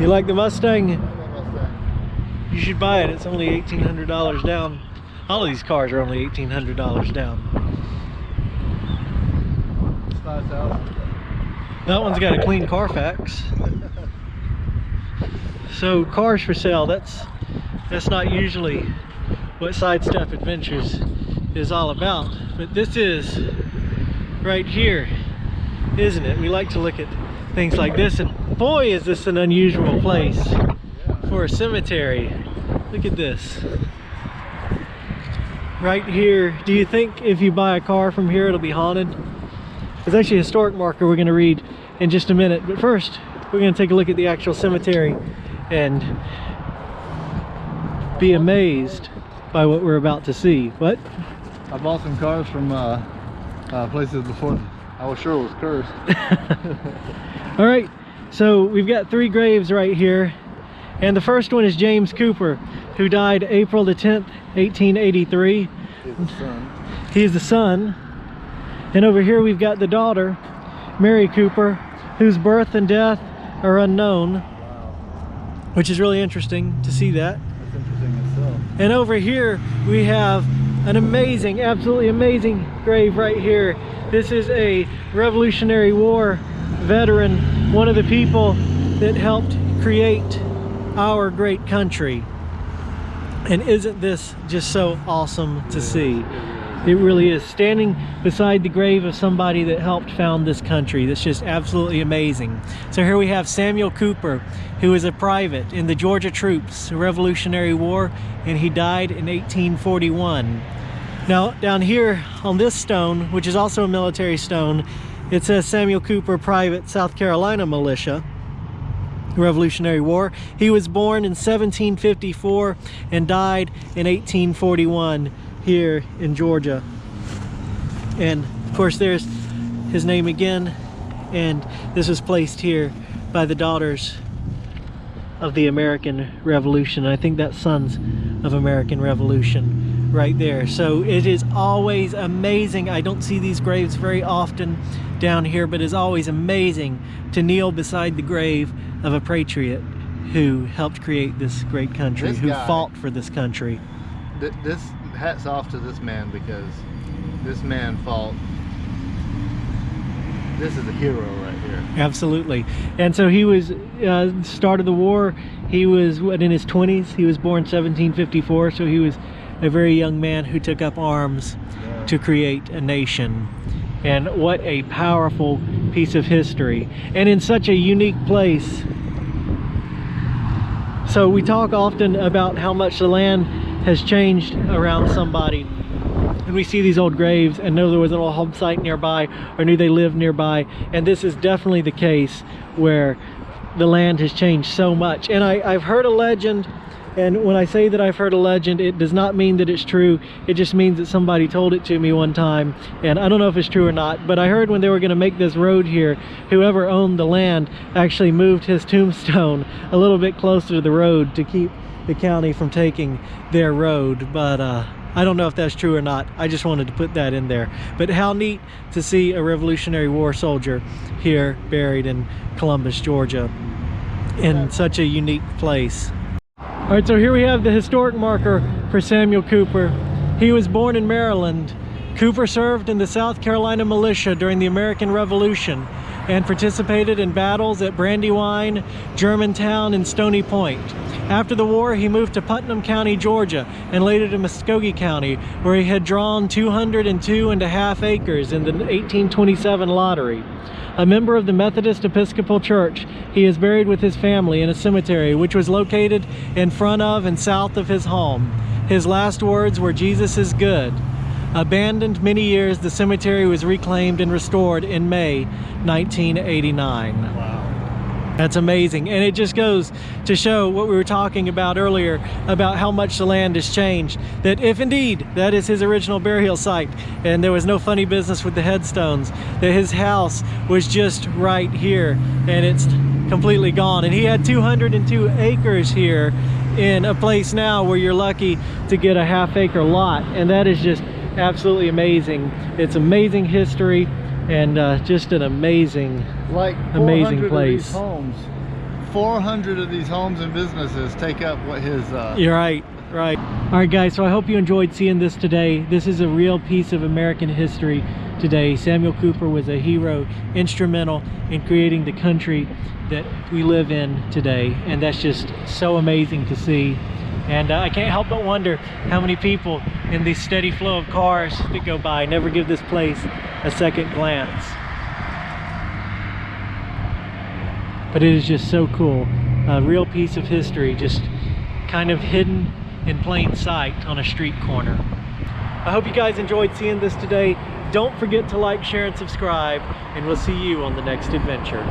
You like the Mustang? I love that Mustang. You should buy it. It's only $1,800 down. All of these cars are only $1,800 down. It's 5,000. That one's got a clean Carfax. So cars for sale, that's not usually what Sidestep Adventures is all about. But this is right here, isn't it? We like to look at things like this, and boy is this an unusual place for a cemetery. Look at this. Right here, do you think if you buy a car from here it'll be haunted? There's actually a historic marker we're going to read in just a minute, but first we're going to take a look at the actual cemetery and be amazed by what we're about to see. What? I bought some cars from places before. I was sure it was cursed. All right, so we've got 3 graves right here, and the first one is James Cooper, who died April the 10th, 1883. He's the son. He's the son. And over here we've got the daughter, Mary Cooper, whose birth and death are unknown. Wow. Which is really interesting to see that. That's interesting itself. And over here we have an amazing, absolutely amazing grave right here. This is a Revolutionary War veteran, one of the people that helped create our great country. And isn't this just so awesome to see? It really is. Standing beside the grave of somebody that helped found this country. That's just absolutely amazing. So here we have Samuel Cooper, who was a private in the Georgia troops, the Revolutionary War, and he died in 1841. Now down here on this stone, which is also a military stone, it says Samuel Cooper, Private, South Carolina Militia, Revolutionary War. He was born in 1754 and died in 1841 here in Georgia. And of course there's his name again, and this was placed here by the Daughters of the American Revolution. I think that's Sons of American Revolution right there. So it is always amazing. I don't see these graves very often down here, but it's always amazing to kneel beside the grave of a patriot who helped create this great country, This who guy- fought for this country. This hats off to this man, because this man fought. This is a hero right here. Absolutely. And so he was started the war. He was in his 20s. He was born 1754, so he was a very young man who took up arms to create a nation. And what a powerful piece of history, and in such a unique place. So we talk often about how much the land has changed around somebody, and we see these old graves and know there was an old home site nearby, or knew they lived nearby. And this is definitely the case where the land has changed so much. And I've heard a legend, and when I say that I've heard a legend, it does not mean that it's true. It just means that somebody told it to me one time, and I don't know if it's true or not, but I heard when they were going to make this road here, whoever owned the land actually moved his tombstone a little bit closer to the road to keep the county from taking their road. But I don't know if that's true or not. I just wanted to put that in there. But how neat to see a Revolutionary War soldier here buried in Columbus, Georgia, in such a unique place. All right, so here we have the historic marker for Samuel Cooper. He was born in Maryland. Cooper served in the South Carolina Militia during the American Revolution and participated in battles at Brandywine, Germantown, and Stony Point. After the war, he moved to Putnam County, Georgia, and later to Muskogee County, where he had drawn 202.5 acres in the 1827 lottery. A member of the Methodist Episcopal Church, he is buried with his family in a cemetery which was located in front of and south of his home. His last words were, "Jesus is good." Abandoned many years, the cemetery was reclaimed and restored in May 1989. Wow. That's amazing. And it just goes to show what we were talking about earlier about how much the land has changed. That if indeed that is his original burial site and there was no funny business with the headstones, that his house was just right here and it's completely gone. And he had 202 acres here in a place now where you're lucky to get a half-acre lot. And that is just absolutely amazing. It's amazing history and just an amazing, Like amazing 400 place. of these homes 400 of these homes and businesses take up what his You're right. Right. All right, guys, so I hope you enjoyed seeing this today. This is a real piece of American history today. Samuel Cooper was a hero, instrumental in creating the country that we live in today, and that's just so amazing to see. And I can't help but wonder how many people in the steady flow of cars that go by never give this place a second glance. But it is just so cool. A real piece of history, just kind of hidden in plain sight on a street corner. I hope you guys enjoyed seeing this today. Don't forget to like, share, and subscribe, and we'll see you on the next adventure.